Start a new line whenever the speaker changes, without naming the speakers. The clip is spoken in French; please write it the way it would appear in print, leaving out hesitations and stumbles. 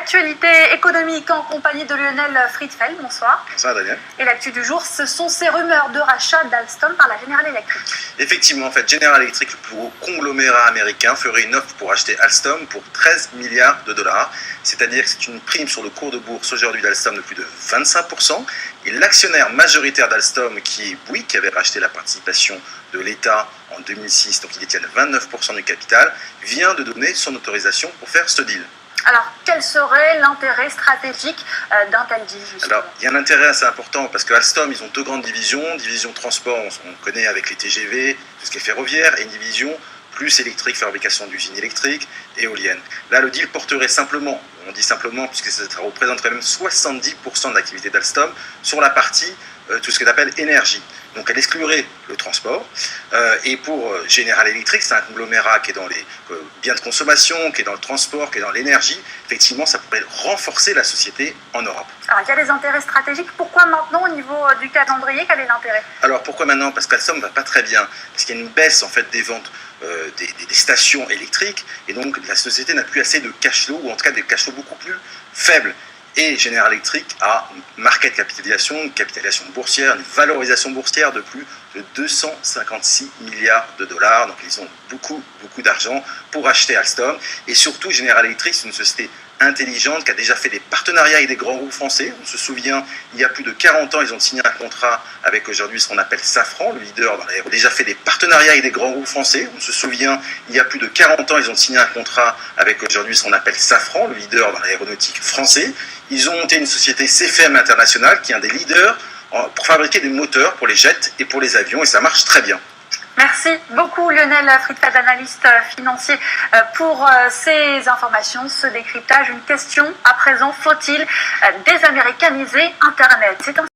l'actualité économique en compagnie de Lionel Friedfeld. Bonsoir.
Bonsoir Daniel.
Et l'actu du jour, ce sont ces rumeurs de rachat d'Alstom par la General Electric.
Effectivement, en fait, General Electric, le plus gros conglomérat américain, ferait une offre pour acheter Alstom pour 13 milliards de dollars. C'est-à-dire que c'est une prime sur le cours de bourse aujourd'hui d'Alstom de plus de 25%. Et l'actionnaire majoritaire d'Alstom, qui est Bouygues, qui avait racheté la participation de l'État en 2006, donc il détient 29% du capital, vient de donner son autorisation pour faire ce deal.
Alors, quel serait l'intérêt stratégique d'un tel deal, justement?
Alors, il y a un intérêt assez important parce que Alstom, ils ont deux grandes divisions. Division transport, on connaît avec les TGV, tout ce qui est ferroviaire, et une division plus électrique, fabrication d'usines électriques, éoliennes. Là, le deal porterait simplement, on dit simplement puisque ça représenterait même 70% de l'activité d'Alstom sur la partie, tout ce qu'on appelle énergie. Donc elle exclurait le transport. Et pour General Electric, c'est un conglomérat qui est dans les biens de consommation, qui est dans le transport, qui est dans l'énergie. Effectivement, ça pourrait renforcer la société en Europe.
Alors, il y a des intérêts stratégiques. Pourquoi maintenant, au niveau du calendrier, quel est l'intérêt?
Alors pourquoi maintenant? Parce qu'Alstom ne va pas très bien. Parce qu'il y a une baisse en fait des ventes des stations électriques. Et donc la société n'a plus assez de cash flow, ou en tout cas des cash flows beaucoup plus faibles. Et General Electric a une market capitalisation, une capitalisation boursière, une valorisation boursière de plus de 256 milliards de dollars. Donc ils ont beaucoup d'argent pour acheter Alstom. Et surtout, General Electric, c'est une société intelligente qui a déjà fait des partenariats avec des grands groupes français. On se souvient, il y a plus de 40 ans, ils ont signé un contrat avec aujourd'hui ce qu'on appelle Safran, le leader dans l'aéronautique. Ils ont déjà fait des partenariats avec des grands groupes français. On se souvient, il y a plus de 40 ans, ils ont signé un contrat avec aujourd'hui ce qu'on appelle Safran, le leader dans l'aéronautique français. Ils ont monté une société CFM International qui est un des leaders pour fabriquer des moteurs pour les jets et pour les avions, et ça marche très bien.
Merci beaucoup Lionel Friedfeld, analyste financier, pour ces informations, ce décryptage. Une question à présent, faut-il désaméricaniser Internet?